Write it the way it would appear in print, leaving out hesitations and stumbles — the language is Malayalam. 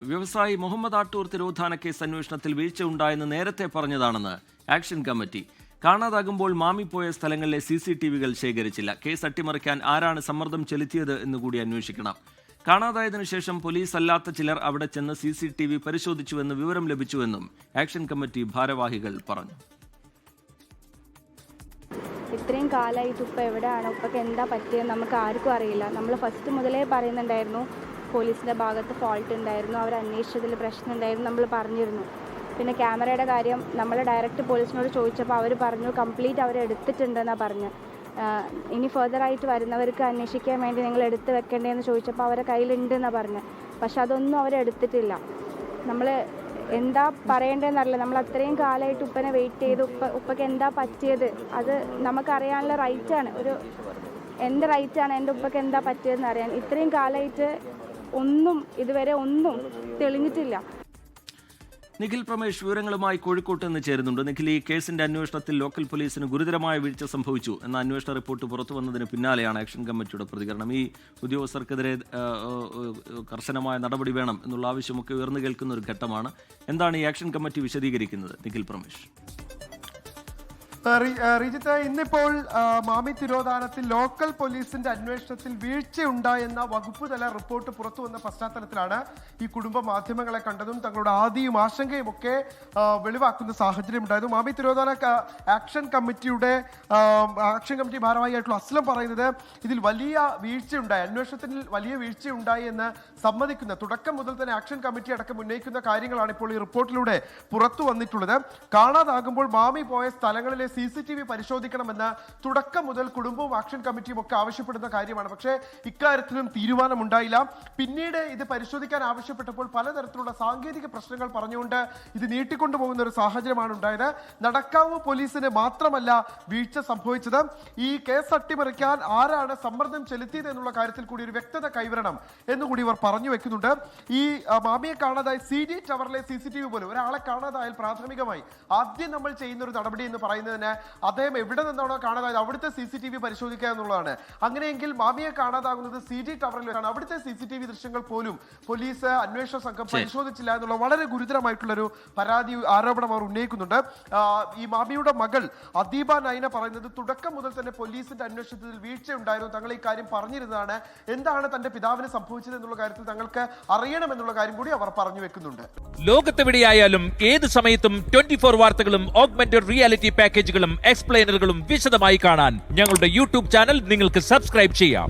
വ്യവസായി മുഹമ്മദ് ആട്ടൂർ തിരോധാന കേസ് അന്വേഷണത്തിൽ വീഴ്ച ഉണ്ടായെന്ന് നേരത്തെ പറഞ്ഞതാണെന്ന് ആക്ഷൻ കമ്മിറ്റി. കാണാതാകുമ്പോൾ മാമിപ്പോയ സ്ഥലങ്ങളിലെ CCTV-കൾ ശേഖരിച്ചില്ല. കേസ് അട്ടിമറിക്കാൻ ആരാണ് സമ്മർദ്ദം ചെലുത്തിയത് എന്നുകൂടി അന്വേഷിക്കണം. കാണാതായതിനു ശേഷം പോലീസ് അല്ലാത്ത ചിലർ അവിടെ ചെന്ന് CCTV പരിശോധിച്ചുവെന്ന് വിവരം ലഭിച്ചുവെന്നും ആക്ഷൻ കമ്മിറ്റി ഭാരവാഹികൾ പറഞ്ഞു. ഇത്രയും കാലമായിട്ട് ഉപ്പ എവിടെയാണ്, ഉപ്പക്ക് എന്താ പറ്റിയെന്ന് നമുക്ക് ആർക്കും അറിയില്ല. നമ്മൾ ഫസ്റ്റ് മുതലേ പറയുന്നുണ്ടായിരുന്നു പോലീസിൻ്റെ ഭാഗത്ത് ഫോൾട്ട് ഉണ്ടായിരുന്നു, അവർ അന്വേഷിച്ചതിൽ പ്രശ്നം ഉണ്ടായിരുന്നു, നമ്മൾ പറഞ്ഞിരുന്നു. പിന്നെ ക്യാമറയുടെ കാര്യം നമ്മൾ ഡയറക്റ്റ് പോലീസിനോട് ചോദിച്ചപ്പോൾ അവർ പറഞ്ഞു കംപ്ലീറ്റ് അവർ എടുത്തിട്ടുണ്ടെന്നാണ് പറഞ്ഞത്. ഇനി ഫർദറായിട്ട് വരുന്നവർക്ക് അന്വേഷിക്കാൻ വേണ്ടി നിങ്ങൾ എടുത്ത് വെക്കേണ്ടതെന്ന് ചോദിച്ചപ്പോൾ അവരുടെ കയ്യിലുണ്ടെന്നാണ് പറഞ്ഞത്. പക്ഷെ അതൊന്നും അവരെടുത്തിട്ടില്ല. നമ്മൾ എന്താ പറയേണ്ടതെന്നറിയില്ല. നമ്മൾ അത്രയും കാലമായിട്ട് ഉപ്പനെ വെയിറ്റ് ചെയ്ത് ഉപ്പക്ക് എന്താ പറ്റിയത് അത് നമുക്കറിയാനുള്ള റൈറ്റാണ്. എന്ത് റൈറ്റാണ് എൻ്റെ ഉപ്പക്ക് എന്താ പറ്റിയതെന്ന് അറിയാൻ. ഇത്രയും കാലമായിട്ട് ഇതുവരെ ഒന്നും തെളിഞ്ഞിട്ടില്ല. നിഖിൽ പ്രമേഷ് വിവരങ്ങളുമായി കോഴിക്കോട്ട് നിന്ന് ചേരുന്നുണ്ട്. നിഖിൽ, ഈ കേസിന്റെ അന്വേഷണത്തിൽ ലോക്കൽ പോലീസിന് ഗുരുതരമായ വീഴ്ച സംഭവിച്ചു എന്ന അന്വേഷണ റിപ്പോർട്ട് പുറത്തു വന്നതിന് പിന്നാലെയാണ് ആക്ഷൻ കമ്മിറ്റിയുടെ പ്രതികരണം. ഈ ഉദ്യോഗസ്ഥർക്കെതിരെ കർശനമായ നടപടി വേണം എന്നുള്ള ആവശ്യമൊക്കെ ഉയർന്നു കേൾക്കുന്ന ഒരു ഘട്ടമാണ്. എന്താണ് ഈ ആക്ഷൻ കമ്മിറ്റി വിശദീകരിക്കുന്നത്? നിഖിൽ പ്രമേഷ്. റിജിത്ത്, ഇന്നിപ്പോൾ മാമി തിരോധാനത്തിൽ ലോക്കൽ പോലീസിന്റെ അന്വേഷണത്തിൽ വീഴ്ചയുണ്ടായെന്ന വകുപ്പ് തല റിപ്പോർട്ട് പുറത്തു വന്ന പശ്ചാത്തലത്തിലാണ് ഈ കുടുംബ മാധ്യമങ്ങളെ കണ്ടതും തങ്ങളുടെ ആദിയും ആശങ്കയും ഒക്കെ വെളിവാക്കുന്ന സാഹചര്യം ഉണ്ടായത്. മാമി തിരോധാന ആക്ഷൻ കമ്മിറ്റി ഭാരവാഹിയായിട്ടുള്ള അസ്ലം പറയുന്നത് ഇതിൽ വലിയ വീഴ്ചയുണ്ടായി, അന്വേഷണത്തിൽ വലിയ വീഴ്ചയുണ്ടായി എന്ന് സമ്മതിക്കുന്ന, തുടക്കം മുതൽ തന്നെ ആക്ഷൻ കമ്മിറ്റി അടക്കം ഉന്നയിക്കുന്ന കാര്യങ്ങളാണ് ഇപ്പോൾ ഈ റിപ്പോർട്ടിലൂടെ പുറത്തു വന്നിട്ടുള്ളത്. കാണാതാകുമ്പോൾ മാമി പോയ സ്ഥലങ്ങളിലെ CCTV പരിശോധിക്കണമെന്ന് തുടക്കം മുതൽ കുടുംബവും ആക്ഷൻ കമ്മിറ്റിയും ഒക്കെ ആവശ്യപ്പെടുന്ന കാര്യമാണ്. പക്ഷേ ഇക്കാര്യത്തിലും തീരുമാനമുണ്ടായില്ല. പിന്നീട് ഇത് പരിശോധിക്കാൻ ആവശ്യപ്പെട്ടപ്പോൾ പലതരത്തിലുള്ള സാങ്കേതിക പ്രശ്നങ്ങൾ പറഞ്ഞുകൊണ്ട് ഇത് നീട്ടിക്കൊണ്ടുപോകുന്ന ഒരു സാഹചര്യമാണ് ഉണ്ടായത്. നടക്കാവ് പോലീസിന് മാത്രമല്ല വീഴ്ച സംഭവിച്ചത്. ഈ കേസ് അട്ടിമറിക്കാൻ ആരാണ് സമ്മർദ്ദം ചെലുത്തിയത് എന്നുള്ള കാര്യത്തിൽ കൂടി ഒരു വ്യക്തത കൈവരണം എന്നുകൂടി ഇവർ പറഞ്ഞു വെക്കുന്നുണ്ട്. ഈ മാമിയെ കാണാതായ CD ടവറിലെ CCTV പോലും ഒരാളെ കാണാതായാൽ പ്രാഥമികമായി ആദ്യം നമ്മൾ ചെയ്യുന്ന ഒരു നടപടി എന്ന് പറയുന്നത് അദ്ദേഹം എവിടെ നിന്നാണോ കാണാതായത് അവിടുത്തെ CCTV പരിശോധിക്കുക എന്നുള്ളതാണ്. അങ്ങനെയെങ്കിൽ മാമിയെ കാണാതാകുന്നത് CD ടവറിൽ വെച്ചാണ്. അവിടുത്തെ CCTV ദൃശ്യങ്ങൾ പോലും പോലീസ് അന്വേഷണ സംഘം പരിശോധിച്ചില്ല എന്നുള്ള വളരെ ഗുരുതരമായിട്ടുള്ളൊരു പരാതി ആരോപണം അവർ ഉന്നയിക്കുന്നുണ്ട്. ഈ മാമിയുടെ മകൾ അദീബ നൈന പറയുന്നത് തുടക്കം മുതൽ തന്നെ പോലീസിന്റെ അന്വേഷണത്തിൽ വീഴ്ചയുണ്ടായിരുന്നു, തങ്ങൾ ഈ കാര്യം പറഞ്ഞിരുന്നതാണ്. എന്താണ് തന്റെ പിതാവിന് സംഭവിച്ചത് എന്നുള്ള കാര്യത്തിൽ തങ്ങൾക്ക് അറിയണമെന്നുള്ള കാര്യം കൂടി അവർ പറഞ്ഞു വെക്കുന്നുണ്ട്. ലോകത്തെവിടെയായാലും ഏത് സമയത്തും 24 വാർത്തകളും ഓഗ്മെന്റഡ് റിയാലിറ്റി പാക്കേജുകളും എക്സ്പ്ലെയിനറുകളും വിശദമായി കാണാൻ ഞങ്ങളുടെ YouTube ചാനൽ നിങ്ങൾക്ക് സബ്സ്ക്രൈബ് ചെയ്യാം.